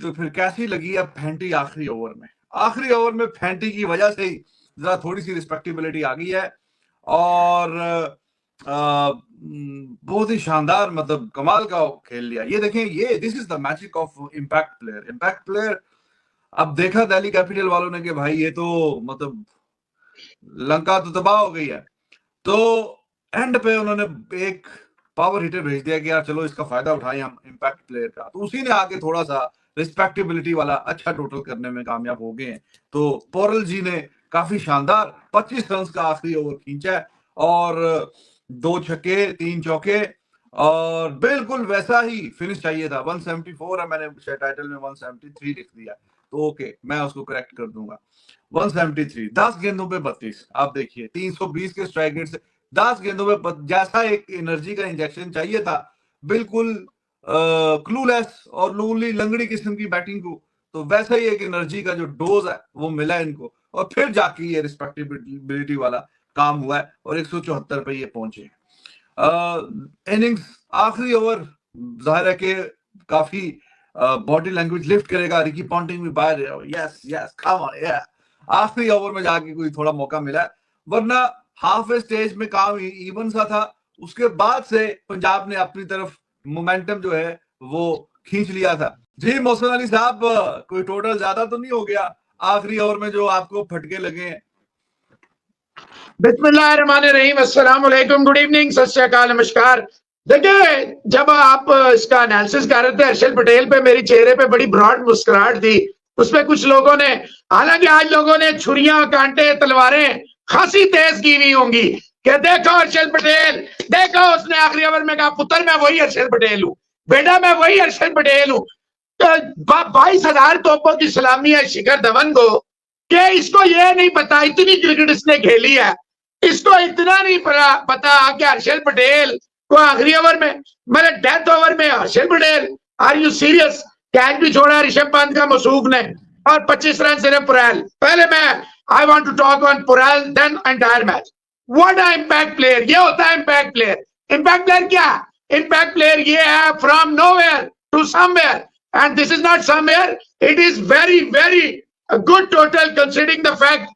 तो फिर कैसी लगी अब फैंटी आखिरी ओवर में? आखिरी ओवर में फैंटी की वजह से ही जरा थोड़ी सी रिस्पेक्टेबिलिटी आ गई है और बहुत ही शानदार, मतलब कमाल का खेल लिया। ये देखें, ये this is the magic of impact player. Impact player अब देखा दिल्ली कैपिटल वालों ने कि भाई ये तो मतलब लंका तो तबाह हो गई है, तो एंड पे उन्होंने एक पावर हिटर भेज दिया कि यार चलो इसका फायदा उठाएं हम इम्पैक्ट प्लेयर का। तो उसी ने आके थोड़ा सा रिस्पेक्टेबिलिटी वाला अच्छा टोटल करने में कामयाब हो गए हैं। तो पोरल जी ने काफी शानदार 25 रन का आखिरी ओवर खींचा है और 2 छक्के 3 चौके, और बिल्कुल वैसा ही फिनिश चाहिए था। 174 है, मैंने टाइटल में 173 लिख दिया, तो ओके मैं उसको करेक्ट कर दूंगा। 173, 10 गेंदों पे 32। आप देखिए 320 के स्ट्राइक रेट से 10 गेंदों पे जैसा एक एनर्जी का इंजेक्शन चाहिए था, बिल्कुल क्लूलेस और लूली लंगड़ी किस्म की बैटिंग को, तो वैसा ही एक एनर्जी का जो डोज है वो मिला इनको, और फिर जाके ये रिस्पेक्टेबिलिटी वाला काम हुआ है और 174 पे ये पहुंचे। इनिंग्स आखिरी ओवर जाहिर है कि काफी बॉडी लैंग्वेज लिफ्ट करेगा। रिकी पॉन्टिंग भी बाहर, यस यस कम ऑन, या आखिरी ओवर में जाके कोई थोड़ा मौका मिला है, वरना हाफ स्टेज में काम इवन सा था। उसके बाद से पंजाब ने अपनी तरफ मोमेंटम जो है वो खींच लिया था। जी मोहसिन अली साहब, कोई टोटल ज्यादा तो नहीं हो गया आखिरी ओवर में जो आपको फटके लगे हैं? बिस्मिल्लाहिर्रहमानिर्रहीम, अस्सलाम वालेकुम, गुड इवनिंग, सत श्री अकाल, नमस्कार। देखिए, जब आप इसका एनालिसिस कर रहे थे हर्षल पटेल पे, मेरी चेहरे पे बड़ी ब्रॉड मुस्कुराहट थी। उसमें कुछ लोगों ने, हालांकि आज लोगों ने छुरियां कांटे तलवारें खासी तेज की हुई होंगी कि देखो हर्षल पटेल, देखो उसने आखिरी ओवर में कहा पुत्र मैं वही हर्षल पटेल हूँ, बेटा मैं वही हर्षल पटेल हूँ। 22,000 तोपों की सलामी है शिखर धवन को कि इसको ये नहीं पता, इतनी क्रिकेट इसने खेली है, इसको इतना नहीं पता कि हर्षल पटेल को आखिरी ओवर में, मतलब डेथ ओवर में Harshal Patel, are you serious? Catch भी छोड़ा ऋषभ पंत का मसूफ ने और 25 रन सिर्फ पुरैल। पहले मैं I want to talk on Porel then entire match. What a impact player! ये होता है इम्पैक्ट प्लेयर। इम्पैक्ट प्लेयर क्या? इम्पैक्ट प्लेयर ये है from nowhere to somewhere, and this is not somewhere, it is very very good total considering the fact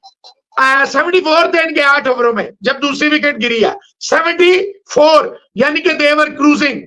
74 थे इनके 8 ओवरों में जब दूसरी विकेट गिरी है। 74, यानी कि देवर क्रूजिंग।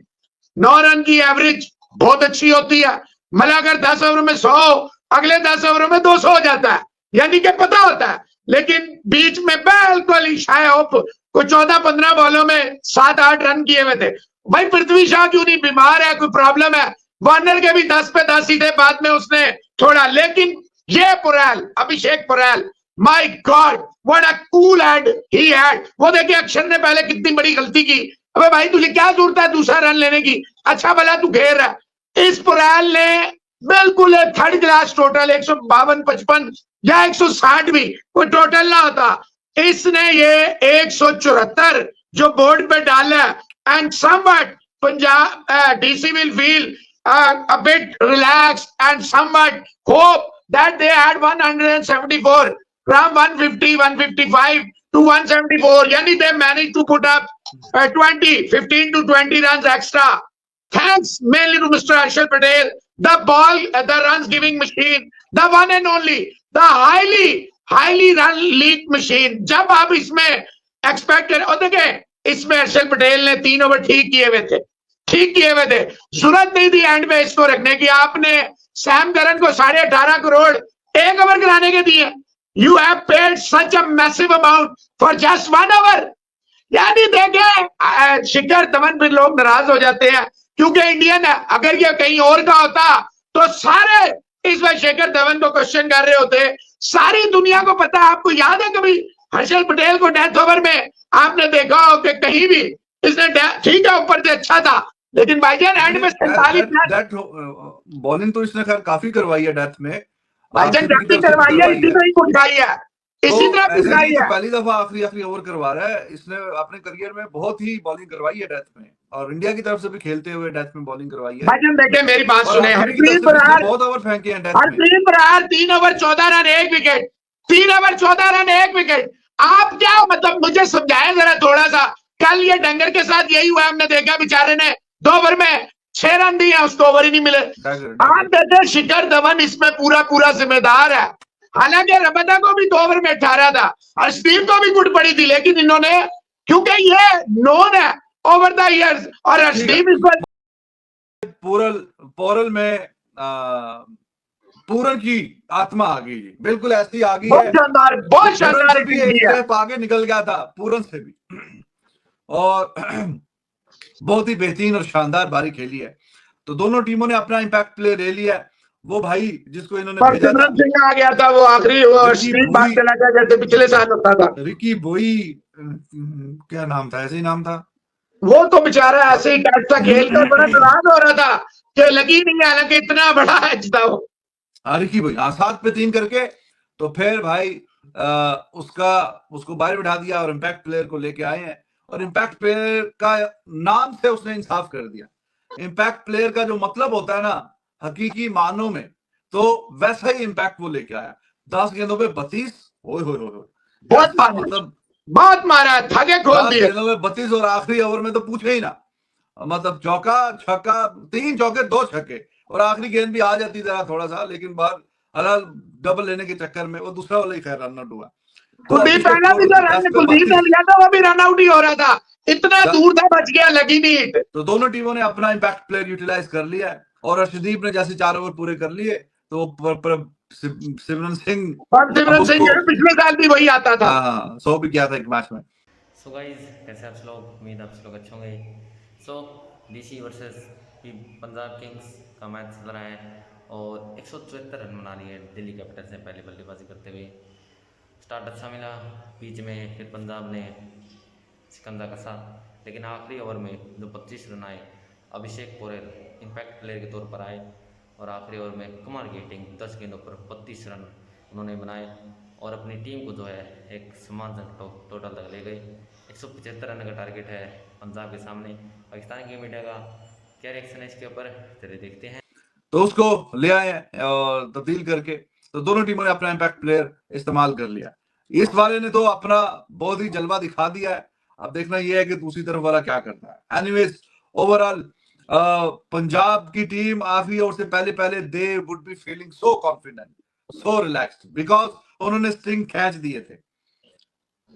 9 रन की एवरेज बहुत अच्छी होती है, मतलब अगर 10 ओवर में 100, अगले 10 ओवरों में 200 हो जाता है, यानी कि पता होता है। लेकिन बीच में बिल्कुल ईशाए होप को 14-15 बॉलों में 7-8 रन किए हुए थे। भाई पृथ्वी शॉ क्यों नहीं, बीमार है, कोई प्रॉब्लम है? वार्नर के भी 10 पे 10 ही थे, बाद में उसने छोड़ा। लेकिन ये Porel, Abhishek Porel, my God what a cool hand he had. वो देखिए अक्षर ने पहले कितनी बड़ी गलती की, अबे भाई तुझे क्या जरूरत है दूसरा रन लेने की, अच्छा भला तू घेर रहा है। इस पुरैल ने बिल्कुल एक थर्ड क्लास टोटल 152-55 या 160 भी कोई टोटल ना होता, इसने ये 174 जो बोर्ड पे डाला, and somewhat Punjab DC will feel a bit relaxed and somewhat hope that they had 174 from 150, 155 to 174. Yani they managed to put up 15 to 20 runs extra. Thanks mainly to Mr. Harshal Patel, the ball, the runs giving machine, the one and only, the highly run lead machine. जब आप इसमें expected, और देखें इसमें हर्षल पटेल ने 3 over ठीक किए हुए थे, जरूरत नहीं थी एंड में इसको रखने की। आपने सैम करन को 18.5 करोड़ 1 ओवर कराने के दिए। You have paid such a massive amount for just 1 over. यानी देखें शिखर धवन पे लोग नाराज हो जाते हैं क्योंकि इंडियन है, अगर ये कहीं और का होता तो सारे इस बार शिखर धवन को क्वेश्चन कर रहे होते। सारी दुनिया को पता है। आपको याद है कभी हर्षल पटेल को डेथ ओवर में आपने देखा हो कि कहीं भी इसने, ठीक है ऊपर से अच्छा था, लेकिन भाईजान एंड में 47 बॉलिंग तो इसने खैर काफी करवाई है डेथ में, भाईजान काफी करवाई है, इसी तरह उठाई है, इसी तरह उठाई है। पहली दफा आखिरी ओवर करवा रहा है इसने अपने करियर में, बहुत ही बॉलिंग करवाई है डेथ में, और इंडिया की तरफ से भी खेलते हुए डेथ में बॉलिंग करवाई है। भाईजान देखिए मेरी बात सुने, बहुत ओवर फेंके हैं डेथ में। 3 over 14 run 1 wicket, 3 over 14 run 1 wicket. आप क्या मतलब मुझे समझाया जरा थोड़ा सा। कल ये डंगर के साथ यही हुआ, हमने देखा बेचारे ने 2 ओवर में 6 रन दिए, उसको ओवर ही नहीं मिले। आप कहते हैं शिखर धवन इसमें पूरा जिम्मेदार है, हालांकि रबादा को भी 2 ओवर में 18 था, अर्शदीप को भी गुड पड़ी थी, लेकिन इन्होंने, क्योंकि ये नोन है ओवर द ईयर्स, और अर्शदीप इसको पोरल में पूरन की आत्मा आ गई, बिल्कुल ऐसी आ गई बहुत है। शानदार, बहुत शानदार भी एक स्टेप आगे निकल गया था पूरन से भी, और बहुत ही बेहतरीन और शानदार बारी खेली है। तो दोनों टीमों ने अपना इम्पैक्ट प्ले ले लिया है। वो भाई जिसको इन्होंने भेजा था, सिंह आ गया था, वो आखिरी बात चला गया जैसे पिछले साल होता था। रिकी बोई, क्या नाम था, ऐसे ही नाम था। वो तो बेचारा ऐसे ही कैच था, खेल कर बड़ा नाराज हो रहा था कि लगी नहीं, हालांकि इतना बड़ा मैच था वो। रिकी बोई 7 पे 3 करके, तो फिर भाई उसको बाहर बिठा दिया और इम्पैक्ट प्लेयर को लेके आए हैं, और इम्पैक्ट प्लेयर का नाम से उसने इंसाफ कर दिया। इम्पैक्ट प्लेयर का जो मतलब होता है ना हकीकी मानों में, तो वैसा ही इम्पैक्ट वो लेके आया। 10 गेंदों पे 32, बहुत मतलब बहुत मारा, धागे खोल दिए। 32, और आखिरी ओवर में तो पूछे ही ना, मतलब चौका छक्का, 3 चौके 2 छक्के, और आखिरी गेंद भी आ जाती जरा थोड़ा सा, लेकिन बाहर हलाल डबल लेने के चक्कर में वो दूसरा वाला ही खैर रन आउट हुआ। कुलदीप पहला भी तो रन कुलदीप ने लिया था, वो भी रन आउट ही हो रहा था, इतना दूर था, बच गया, लगी नहीं। तो दोनों टीमों ने अपना इम्पैक्ट प्लेयर यूटिलाइज कर लिया है, और अर्शदीप ने जैसे 4 ओवर पूरे कर लिए, तो सिमरन सिंह पिछले साल भी वही आता था, 100 भी किया था एक मैच में। सो गाइस, कैसे आप लोग, उम्मीद आप लोग अच्छे होंगे। सो डीसी वर्सेस पंजाब किंग्स का मैच चल रहा है, और 174 रन बना लिए दिल्ली कैपिटल्स ने पहले बल्लेबाजी करते हुए। स्टार्ट अच्छा मिला, बीच में फिर पंजाब ने शिकंजा कसा, लेकिन आखिरी ओवर में जो 25 रन आए, अभिषेक पोरेल इम्पैक्ट प्लेयर के तौर पर आए, और आखिरी ओवर में कुमार गेटिंग 10 गेंदों पर 32 रन उन्होंने बनाए, और अपनी टीम को जो है एक सम्मानजनक टोटल तक ले गए। 175 रन का टारगेट है पंजाब के सामने। पाकिस्तान की मीडिया का क्या रिएक्शन है इसके ऊपर, चलिए देखते हैं। तो उसको ले आए और तब्दील करके, तो दोनों टीमों ने अपना इम्पैक्ट प्लेयर इस्तेमाल कर लिया। इस वाले ने तो अपना बहुत ही जलवा दिखा दिया है, अब देखना यह है कि दूसरी तरफ वाला क्या करता है। एनीवेज, ओवरऑल पंजाब की टीम आखिरी ओवर से पहले they would be feeling so confident, so relaxed, because उन्होंने स्ट्रिंग खींच दिए थे।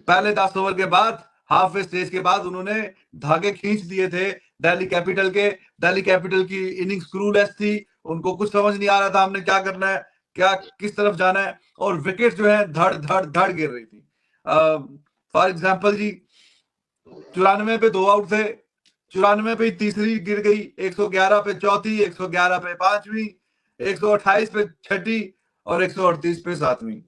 पहले 10 ओवर के बाद, हाफ वे स्टेज के बाद उन्होंने धागे खींच दिए थे दिल्ली कैपिटल के। दिल्ली कैपिटल की इनिंग्स क्लूलेस थी, उनको कुछ समझ नहीं आ रहा था हमने क्या करना है, क्या किस तरफ जाना है, और विकेट जो है धड़ धड़ धड़ गिर रही थी। फॉर एग्जांपल जी, 94 पे 2 आउट थे, 94 पे तीसरी गिर गई, 111 पे चौथी, 111 पे पांचवी, 128 पे छठी, और 138 पे 7वीं।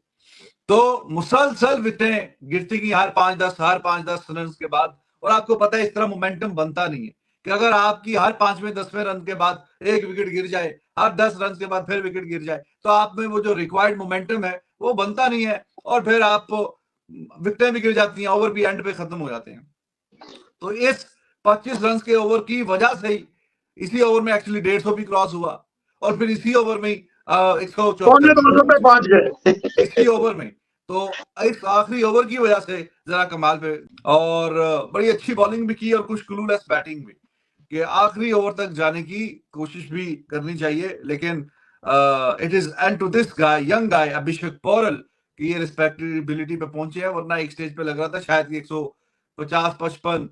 तो मुसलसल विकेटें गिरती गई हर 5-10 रन के बाद। और आपको पता है इस तरह मोमेंटम बनता नहीं है कि अगर आपकी हर 5वें 10वें रन के बाद एक विकेट गिर जाए, हर 10 रन के बाद फिर विकेट गिर जाए, तो आप में वो जो रिक्वायर्ड मोमेंटम है वो बनता नहीं है, और फिर आप विकेटें भी गिर जाती हैं, ओवर भी एंड पे खत्म हो जाते हैं। तो इस 25 रन के ओवर की वजह से ही इसी ओवर में एक्चुअली 150 भी क्रॉस हुआ, और फिर इसी ओवर में 174 पे पहुंच गए इसी ओवर में। तो इस आखिरी ओवर की वजह से जरा कमाल पे, और बड़ी अच्छी बॉलिंग भी की और कुछ क्लूलेस बैटिंग भी, कि आखिरी ओवर तक जाने की कोशिश भी करनी चाहिए। लेकिन it is and to this guy, young guy Abhishek Porel की ये रिस्पेक्टेबिलिटी पे पहुंचे हैं, वरना एक स्टेज पे लग रहा था शायद 150-55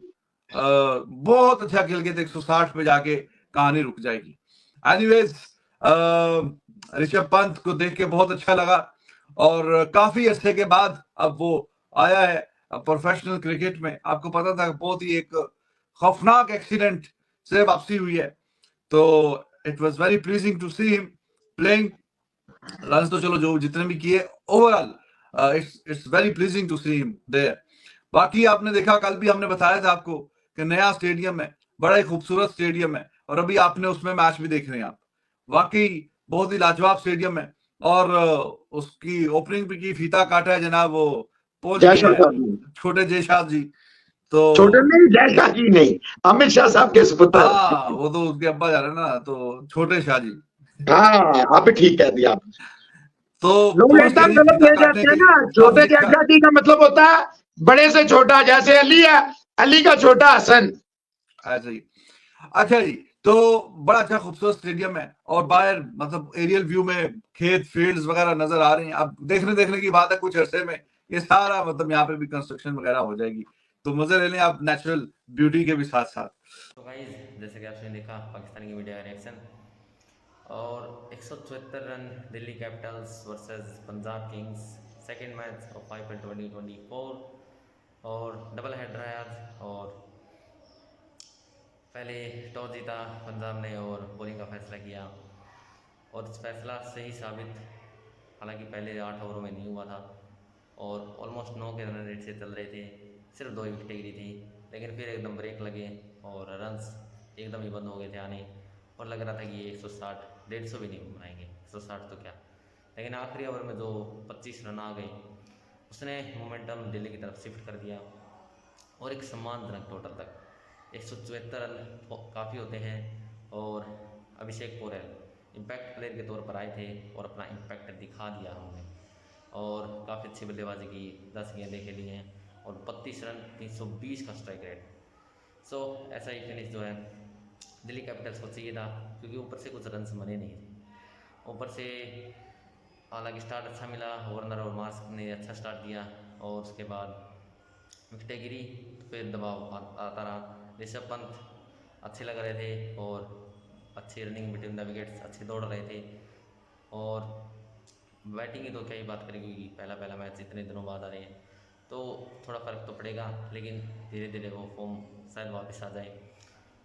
बहुत अच्छा खेल के 160 पे जाके कहानी रुक जाएगी। एनीवेज, ऋषभ पंत को देख के बहुत अच्छा लगा, और काफी अरसे के बाद अब वो आया है प्रोफेशनल क्रिकेट में। आपको पता था बहुत ही एक खौफनाक एक्सीडेंट से वापसी हुई है, तो it was very pleasing to see him playing. Runs तो चलो जो जितने भी किए, overall it's very pleasing to see him there. बाकी आपने देखा, कल भी हमने बताया था आपको कि नया स्टेडियम है, बड़ा ही खूबसूरत स्टेडियम है, और अभी आपने उसमें मैच भी देख रहे हैं आप। वाकई बहुत ही लाजवाब स्टेडियम है, और उसकी ओपनिंग भी की, फीता काटा है जनाब वो छोटे जय शाह जी। तो छोटे नहीं, जय शाह जी नहीं, अमित शाह साहब के सुपुत्र। हाँ, वो तो उसके अब्बा जा रहे ना, तो छोटे शाह जी। हाँ, आप ठीक कह दिया। तो लोग एकदम गलत ले जाते हैं ना, छोटे जय शाह जी का मतलब होता है बड़े से छोटा, जैसे अली है, अली का छोटा हसन। ऐसे ही। अच्छा जी, तो बड़ा अच्छा खूबसूरत स्टेडियम है और बाहर मतलब एरियल व्यू में खेत फील्ड्स वगैरह नजर आ रहे हैं। अब देखने की बात है, कुछ अरसे में ये सारा मतलब यहाँ पे भी कंस्ट्रक्शन वगैरह हो जाएगी, तो मजे ले लें आप नेचुरल ब्यूटी के भी साथ साथ। तो गाइज जैसे कि आपने देखा पाकिस्तान की मीडिया का रिएक्शन, और 174 run Delhi Capitals versus Punjab Kings, second match of IPL 2024, और डबल हेडर है आज। और पहले टॉस जीता पंजाब ने और बॉलिंग का फैसला किया, और इस फैसला सही साबित, हालांकि पहले 8 ओवरों में नहीं हुआ था और ऑलमोस्ट 9 के रन रेट से चल रहे थे, सिर्फ 2 विकेटें गिरी थी, लेकिन फिर एकदम ब्रेक लगे और रन्स एकदम ही बंद हो गए थे आने, और लग रहा था कि ये 160 150 भी नहीं बनाएंगे, 160 तो क्या। लेकिन आखिरी ओवर में जो 25 रन आ गए उसने मोमेंटम दिल्ली की तरफ शिफ्ट कर दिया, और एक सम्मानजनक टोटल तक 174 रन काफ़ी होते हैं। और अभिषेक पोरेल इम्पैक्ट प्लेयर के तौर पर आए थे और अपना इम्पैक्ट दिखा दिया हमने, और काफ़ी अच्छी बल्लेबाजी की, 10 गेंदें खेली हैं और 32 रन, 320 का स्ट्राइक रेट। सो ऐसा ही फिनिश जो है दिल्ली कैपिटल्स को चाहिए था, क्योंकि ऊपर से कुछ रन्स बने नहीं थे ऊपर से। हालांकि स्टार्ट अच्छा मिला, वार्नर और मार्क्स ने अच्छा स्टार्ट दिया, और उसके बाद विकेटें गिरी तो फिर दबाव आता रहा। ऋषभ पंत अच्छे लग रहे थे और अच्छी रनिंग बिटवीन द विकेट्स, अच्छे दौड़ रहे थे। और बैटिंग की तो क्या ही बात करें, क्योंकि पहला मैच इतने दिनों बाद आ रहे हैं तो थोड़ा फ़र्क तो पड़ेगा, लेकिन धीरे धीरे वो फॉर्म शायद वापस आ जाए,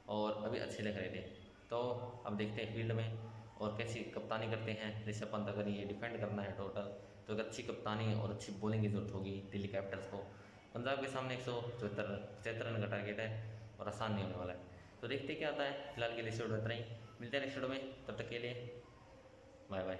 और अभी अच्छे लग रहे थे। तो अब देखते हैं फील्ड में और कैसी कप्तानी करते हैं ऋषभ पंत। अगर ये डिफेंड करना है टोटल, तो एक अच्छी कप्तानी और अच्छी बॉलिंग की जरूरत होगी दिल्ली कैपिटल्स को। पंजाब के सामने 174 रन का टारगेट है और आसान नहीं होने वाला है, तो देखते क्या आता है। फिलहाल के लिए इस वीडियो में इतना ही, मिलते हैं नेक्स्ट वीडियो में, तब तक के लिए बाय बाय।